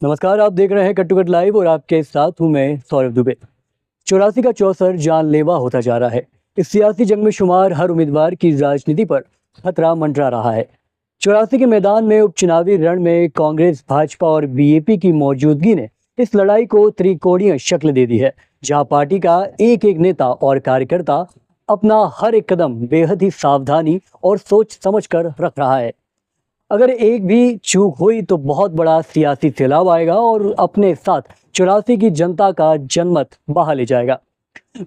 नमस्कार, आप देख रहे हैं कट टू कट लाइव और आपके साथ हूं मैं सौरभ दुबे। 84 का चौसर जानलेवा होता जा रहा है। इस सियासी जंग में शुमार हर उम्मीदवार की राजनीति पर खतरा मंडरा रहा है। 84 के मैदान में उपचुनावी रण में कांग्रेस, भाजपा और बीएपी की मौजूदगी ने इस लड़ाई को त्रिकोणीय शक्ल दे दी है, जहां पार्टी का एक एक नेता और कार्यकर्ता अपना हर एक कदम बेहद ही सावधानी और सोच समझ कर रख रहा है। अगर एक भी चूक हुई तो बहुत बड़ा सियासी सैलाब आएगा और अपने साथ 84 की जनता का जनमत बहा ले जाएगा।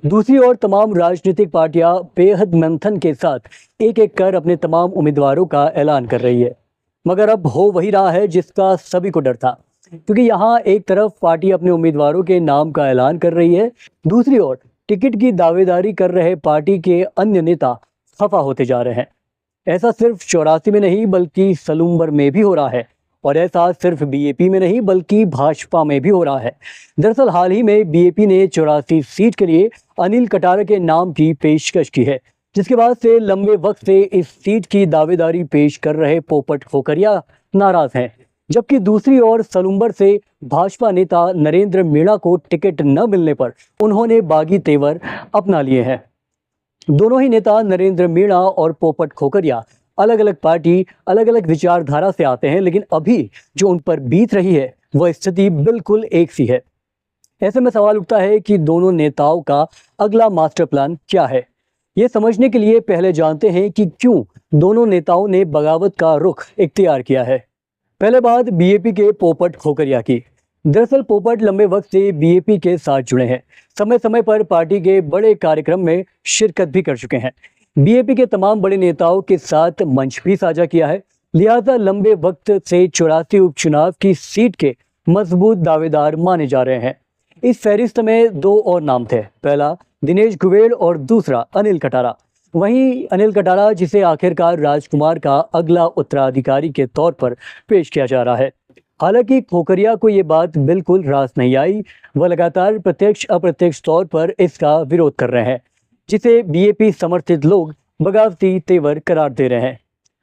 दूसरी ओर तमाम राजनीतिक पार्टियां बेहद मंथन के साथ एक एक कर अपने तमाम उम्मीदवारों का ऐलान कर रही है, मगर अब हो वही रहा है जिसका सभी को डर था, क्योंकि यहाँ एक तरफ पार्टी अपने उम्मीदवारों के नाम का ऐलान कर रही है, दूसरी ओर टिकट की दावेदारी कर रहे पार्टी के अन्य नेता खफा होते जा रहे हैं। ऐसा सिर्फ 84 में नहीं बल्कि सलूम्बर में भी हो रहा है, और ऐसा सिर्फ बीएपी में नहीं बल्कि भाजपा में भी हो रहा है। दरअसल हाल ही में बीएपी ने 84 सीट के लिए अनिल कटारा के नाम की पेशकश की है, जिसके बाद से लंबे वक्त से इस सीट की दावेदारी पेश कर रहे पोपट खोकरिया नाराज हैं, जबकि दूसरी ओर सलूम्बर से भाजपा नेता नरेंद्र मीणा को टिकट न मिलने पर उन्होंने बागी तेवर अपना लिए हैं। दोनों ही नेता नरेंद्र मीणा और पोपट खोकरिया अलग अलग पार्टी, अलग अलग विचारधारा से आते हैं, लेकिन अभी जो उन पर बीत रही है वह स्थिति बिल्कुल एक सी है। ऐसे में सवाल उठता है कि दोनों नेताओं का अगला मास्टर प्लान क्या है। ये समझने के लिए पहले जानते हैं कि क्यों दोनों नेताओं ने बगावत का रुख इख्तियार किया है। पहले बात बीएपी के पोपट खोकरिया की। दरअसल पोपट लंबे वक्त से बीएपी के साथ जुड़े हैं, समय समय पर पार्टी के बड़े कार्यक्रम में शिरकत भी कर चुके हैं, बीएपी के तमाम बड़े नेताओं के साथ मंच भी साझा किया है, लिहाजा लंबे वक्त से 84 उपचुनाव की सीट के मजबूत दावेदार माने जा रहे हैं। इस फहरिस्त में दो और नाम थे, पहला दिनेश गुवेड़ और दूसरा अनिल कटारा। वहीं अनिल कटारा, जिसे आखिरकार राजकुमार का अगला उत्तराधिकारी के तौर पर पेश किया जा रहा है। हालांकि खोकरिया को ये बात बिल्कुल रास नहीं आई, वह लगातार प्रत्यक्ष अप्रत्यक्ष तौर पर इसका विरोध कर रहे हैं, जिसे बीएपी समर्थित लोग बगावती तेवर करार दे रहे हैं।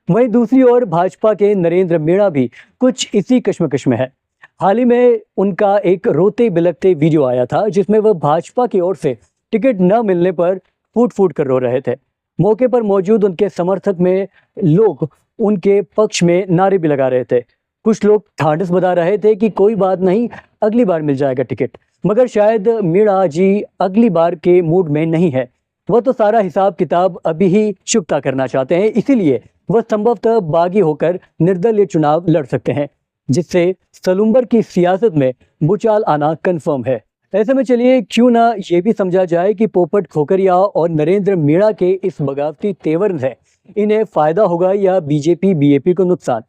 वहीं दूसरी ओर भाजपा के नरेंद्र मीणा भी कुछ इसी कश्मकश में है। हाल ही में उनका एक रोते बिलखते वीडियो आया था, जिसमें वह भाजपा की ओर से टिकट न मिलने पर फूट फूट कर रो रहे थे। मौके पर मौजूद उनके समर्थक में लोग उनके पक्ष में नारे भी लगा रहे थे। कुछ लोग ढांढस बता रहे थे कि कोई बात नहीं, अगली बार मिल जाएगा टिकट, मगर शायद मीणा जी अगली बार के मूड में नहीं है। वह तो सारा हिसाब किताब अभी ही चुकता करना चाहते हैं, इसीलिए वह संभवतः बागी होकर निर्दलीय चुनाव लड़ सकते हैं, जिससे सलूम्बर की सियासत में भूचाल आना कंफर्म है। ऐसे में चलिए क्यों ना ये भी समझा जाए कि पोपट खोकरिया और नरेंद्र मीणा के इस बगावती तेवर से इन्हें फायदा होगा या बीजेपी बीएपी को नुकसान।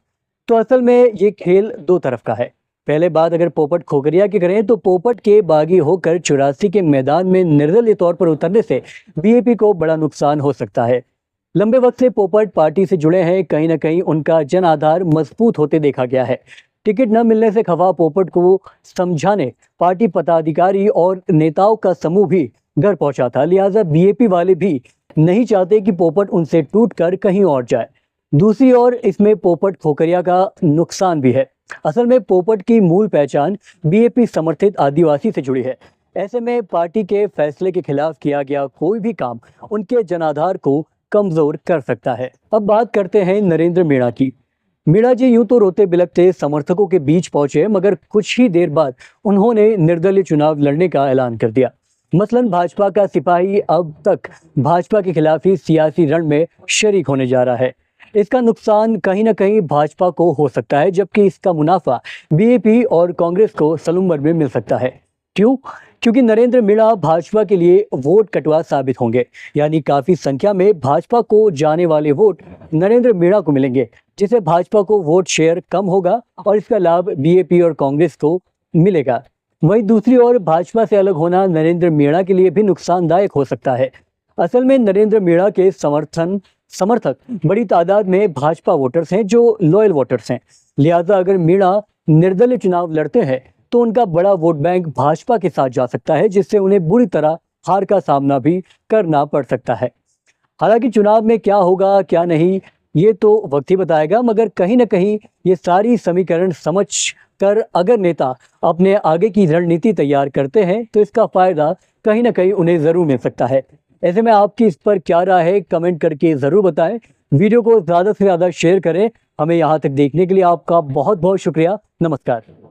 तो असल में ये खेल दो तरफ का है। पहले बात अगर पोपट खोकरिया की करें तो पोपट के बागी होकर 84 के मैदान में निर्दलीय तौर पर उतरने से बीएपी को बड़ा नुकसान हो सकता है। लंबे वक्त से पोपट पार्टी से जुड़े हैं, कहीं ना कहीं उनका जन आधार मजबूत होते देखा गया है। टिकट न मिलने से खफा पोपट को समझाने पार्टी पदाधिकारी और नेताओं का समूह भी घर पहुंचा था, लिहाजा बीएपी वाले भी नहीं चाहते कि पोपट उनसे टूटकर कहीं और जाए। दूसरी ओर इसमें पोपट खोकरिया का नुकसान भी है। असल में पोपट की मूल पहचान बीएपी समर्थित आदिवासी से जुड़ी है। ऐसे में पार्टी के फैसले के खिलाफ किया गया कोई भी काम उनके जनाधार को कमजोर कर सकता है। अब बात करते हैं नरेंद्र मीणा की। मीणा जी यूं तो रोते बिलखते समर्थकों के बीच पहुंचे, मगर कुछ ही देर बाद उन्होंने निर्दलीय चुनाव लड़ने का ऐलान कर दिया। मसलन भाजपा का सिपाही अब तक भाजपा के खिलाफ ही सियासी रण में शरीक होने जा रहा है। इसका नुकसान कहीं ना कहीं भाजपा को हो सकता है, जबकि इसका मुनाफा बीएपी और कांग्रेस को सलूम्बर में मिल सकता है। क्यों? क्योंकि नरेंद्र मीणा भाजपा के लिए वोट कटवा साबित होंगे, यानी काफी संख्या में भाजपा को जाने वाले वोट नरेंद्र मीणा को मिलेंगे, जिससे भाजपा को वोट शेयर कम होगा और इसका लाभ बीएपी और कांग्रेस को मिलेगा। वहीं दूसरी ओर भाजपा से अलग होना नरेंद्र मीणा के लिए भी नुकसानदायक हो सकता है। असल में नरेंद्र मीणा के समर्थक बड़ी तादाद में भाजपा वोटर्स हैं, जो लॉयल वोटर्स हैं। लिहाजा अगर मीणा निर्दलीय चुनाव लड़ते हैं तो उनका बड़ा वोट बैंक भाजपा के साथ जा सकता है, जिससे उन्हें बुरी तरह हार का सामना भी करना पड़ सकता है। हालांकि चुनाव में क्या होगा क्या नहीं ये तो वक्त ही बताएगा, मगर कहीं ना कहीं ये सारी समीकरण समझ कर अगर नेता अपने आगे की रणनीति तैयार करते हैं तो इसका फायदा कहीं ना कहीं उन्हें जरूर मिल सकता है। ऐसे में आपकी इस पर क्या राय है, कमेंट करके जरूर बताएं। वीडियो को ज़्यादा से ज़्यादा शेयर करें। हमें यहाँ तक देखने के लिए आपका बहुत बहुत शुक्रिया। नमस्कार।